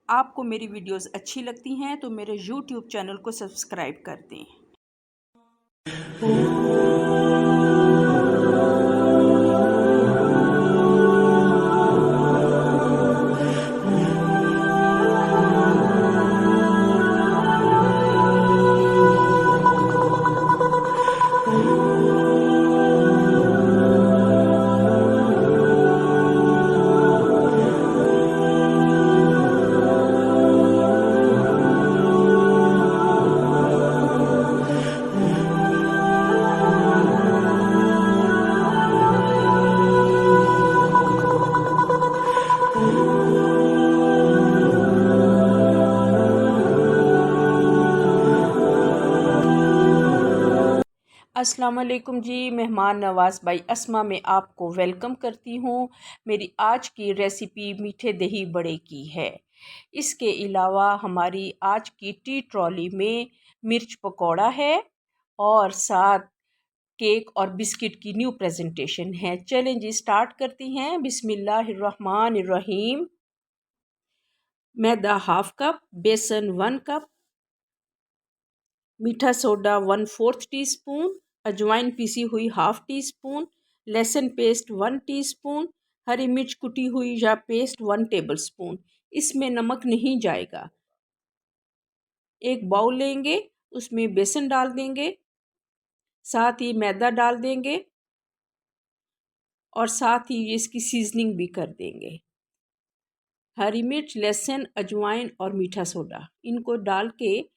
आपको मेरी वीडियोस अच्छी लगती हैं तो मेरे YouTube चैनल को सब्सक्राइब कर दें। अस्सलाम वालेकुम जी, मेहमान नवाज़ बाई अस्मा में आपको वेलकम करती हूँ। मेरी आज की रेसिपी मीठे दही बड़े की है। इसके अलावा हमारी आज की टी ट्रॉली में मिर्च पकौड़ा है और साथ केक और बिस्किट की न्यू प्रेजेंटेशन है। चलें जी, स्टार्ट करती हैं। बिस्मिल्लाहिर्रहमानिर्रहीम। मैदा हाफ कप, बेसन 1 कप, मीठा सोडा 1/4 टीस्पून, अजवाइन पीसी हुई हाफ टी स्पून, लहसुन पेस्ट 1 टीस्पून, हरी मिर्च कुटी हुई या पेस्ट 1 टेबलस्पून। इसमें नमक नहीं जाएगा। एक बाउल लेंगे, उसमें बेसन डाल देंगे, साथ ही मैदा डाल देंगे और साथ ही इसकी सीजनिंग भी कर देंगे। हरी मिर्च, लहसुन, अजवाइन और मीठा सोडा, इनको डाल के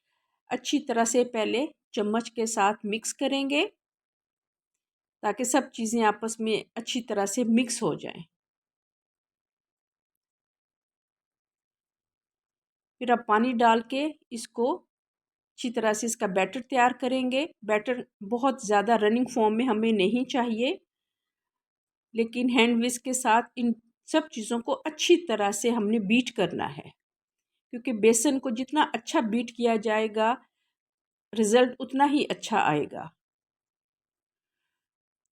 अच्छी तरह से पहले चम्मच के साथ मिक्स करेंगे ताकि सब चीज़ें आपस में अच्छी तरह से मिक्स हो जाएं। फिर अब पानी डाल के इसको अच्छी तरह से इसका बैटर तैयार करेंगे। बैटर बहुत ज़्यादा रनिंग फॉर्म में हमें नहीं चाहिए, लेकिन हैंड विस्क के साथ इन सब चीज़ों को अच्छी तरह से हमने बीट करना है, क्योंकि बेसन को जितना अच्छा बीट किया जाएगा रिज़ल्ट उतना ही अच्छा आएगा।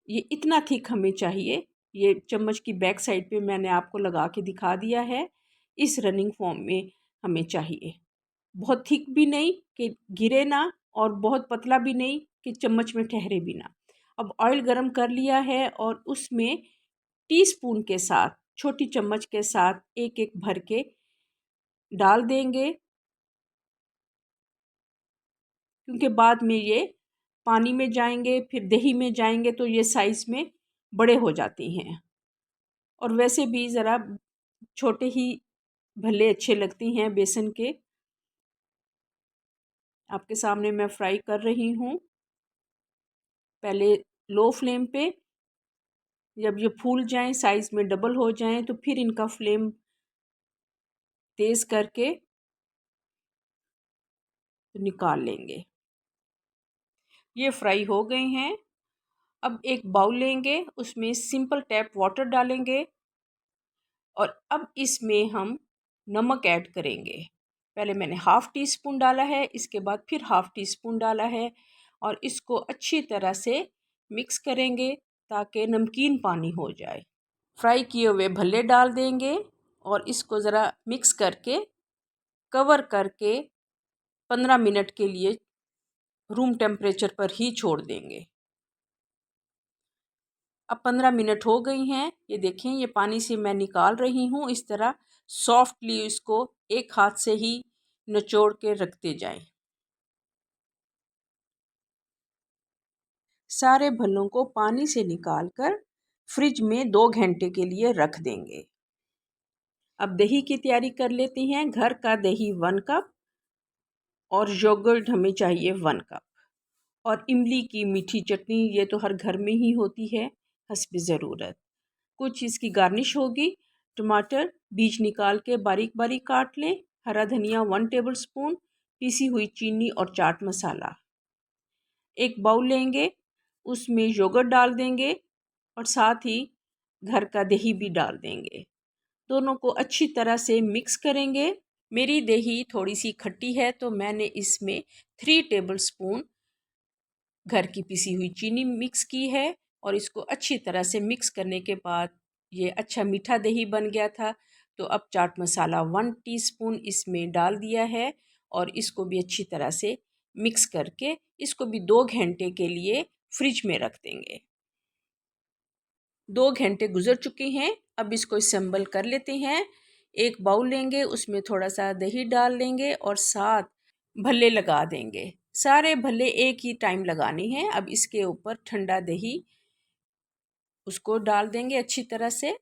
ये इतना थिक हमें चाहिए। ये चम्मच की बैक साइड पे मैंने आपको लगा के दिखा दिया है। इस रनिंग फॉर्म में हमें चाहिए। बहुत थिक भी नहीं कि गिरे ना और बहुत पतला भी नहीं कि चम्मच में ठहरे भी ना। अब ऑयल गरम कर लिया है और उसमें टीस्पून के साथ, छोटी चम्मच के साथ एक एक भर के डाल देंगे, क्योंकि बाद में ये पानी में जाएंगे फिर दही में जाएंगे तो ये साइज़ में बड़े हो जाते हैं और वैसे भी ज़रा छोटे ही भले अच्छे लगते हैं बेसन के। आपके सामने मैं फ्राई कर रही हूँ। पहले लो फ्लेम पे, जब ये फूल जाएं, साइज़ में डबल हो जाएं, तो फिर इनका फ्लेम तेज़ करके तो निकाल लेंगे। ये फ्राई हो गए हैं। अब एक बाउल लेंगे, उसमें सिंपल टैप वाटर डालेंगे और अब इसमें हम नमक ऐड करेंगे। पहले मैंने हाफ़ टी स्पून डाला है, इसके बाद फिर हाफ़ टी स्पून डाला है और इसको अच्छी तरह से मिक्स करेंगे ताकि नमकीन पानी हो जाए। फ्राई किए हुए भल्ले डाल देंगे और इसको ज़रा मिक्स करके कवर करके 15 मिनट के लिए रूम टेम्परेचर पर ही छोड़ देंगे। अब 15 मिनट हो गई हैं। ये देखें, ये पानी से मैं निकाल रही हूँ। इस तरह सॉफ्टली इसको एक हाथ से ही निचोड़ के रखते जाएं। सारे भल्लों को पानी से निकालकर फ्रिज में 2 घंटे के लिए रख देंगे। अब दही की तैयारी कर लेते हैं। घर का दही 1 कप और योगर्ट हमें चाहिए 1 कप और इमली की मीठी चटनी, ये तो हर घर में ही होती है हस्ब ज़रूरत। कुछ इसकी गार्निश होगी। टमाटर बीज निकाल के बारीक बारीक काट लें। हरा धनिया 1 टेबलस्पून, पीसी हुई चीनी और चाट मसाला। एक बाउल लेंगे, उसमें योगर्ट डाल देंगे और साथ ही घर का दही भी डाल देंगे। दोनों को अच्छी तरह से मिक्स करेंगे। मेरी दही थोड़ी सी खट्टी है तो मैंने इसमें 3 टेबलस्पून घर की पिसी हुई चीनी मिक्स की है और इसको अच्छी तरह से मिक्स करने के बाद ये अच्छा मीठा दही बन गया था। तो अब चाट मसाला 1 टीस्पून इसमें डाल दिया है और इसको भी अच्छी तरह से मिक्स करके इसको भी 2 घंटे के लिए फ्रिज में रख देंगे। 2 घंटे गुजर चुके हैं। अब इसको असेंबल कर लेते हैं। एक बाउल लेंगे, उसमें थोड़ा सा दही डाल लेंगे और 7 भल्ले लगा देंगे। सारे भल्ले एक ही टाइम लगाने हैं। अब इसके ऊपर ठंडा दही उसको डाल देंगे अच्छी तरह से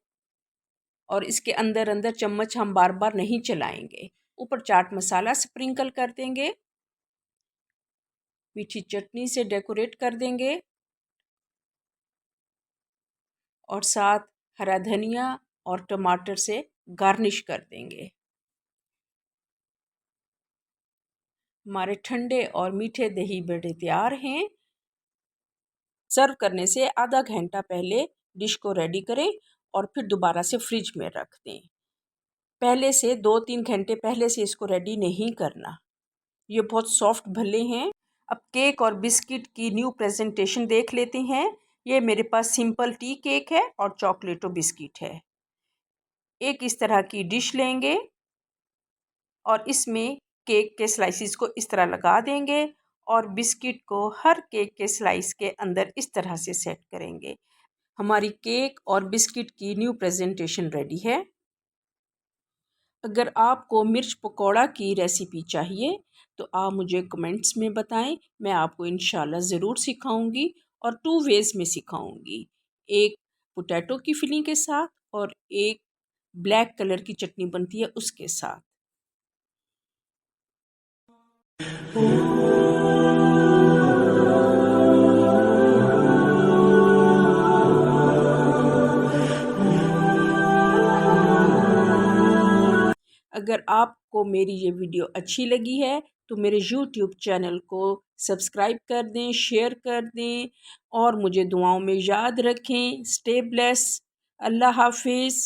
और इसके अंदर अंदर चम्मच हम बार बार नहीं चलाएंगे। ऊपर चाट मसाला स्प्रिंकल कर देंगे, मीठी चटनी से डेकोरेट कर देंगे और साथ हरा धनिया और टमाटर से गार्निश कर देंगे। हमारे ठंडे और मीठे दही बड़े तैयार हैं। सर्व करने से आधा घंटा पहले डिश को रेडी करें और फिर दोबारा से फ्रिज में रख दें। पहले से 2-3 घंटे पहले से इसको रेडी नहीं करना। ये बहुत सॉफ्ट भले हैं। अब केक और बिस्किट की न्यू प्रेजेंटेशन देख लेते हैं। ये मेरे पास सिंपल टी केक है और चॉकलेटो बिस्किट है। एक इस तरह की डिश लेंगे और इसमें केक के स्लाइसिस को इस तरह लगा देंगे और बिस्किट को हर केक के स्लाइस के अंदर इस तरह से सेट करेंगे। हमारी केक और बिस्किट की न्यू प्रेजेंटेशन रेडी है। अगर आपको मिर्च पकौड़ा की रेसिपी चाहिए तो आप मुझे कमेंट्स में बताएं। मैं आपको इंशाल्लाह ज़रूर सिखाऊंगी और 2 वेज़ में सिखाऊंगी। एक पोटैटो की फिलिंग के साथ और एक ब्लैक कलर की चटनी बनती है उसके साथ। अगर आपको मेरी ये वीडियो अच्छी लगी है तो मेरे YouTube चैनल को सब्सक्राइब कर दें, शेयर कर दें और मुझे दुआओं में याद रखें। Stay bless. अल्लाह हाफिज़।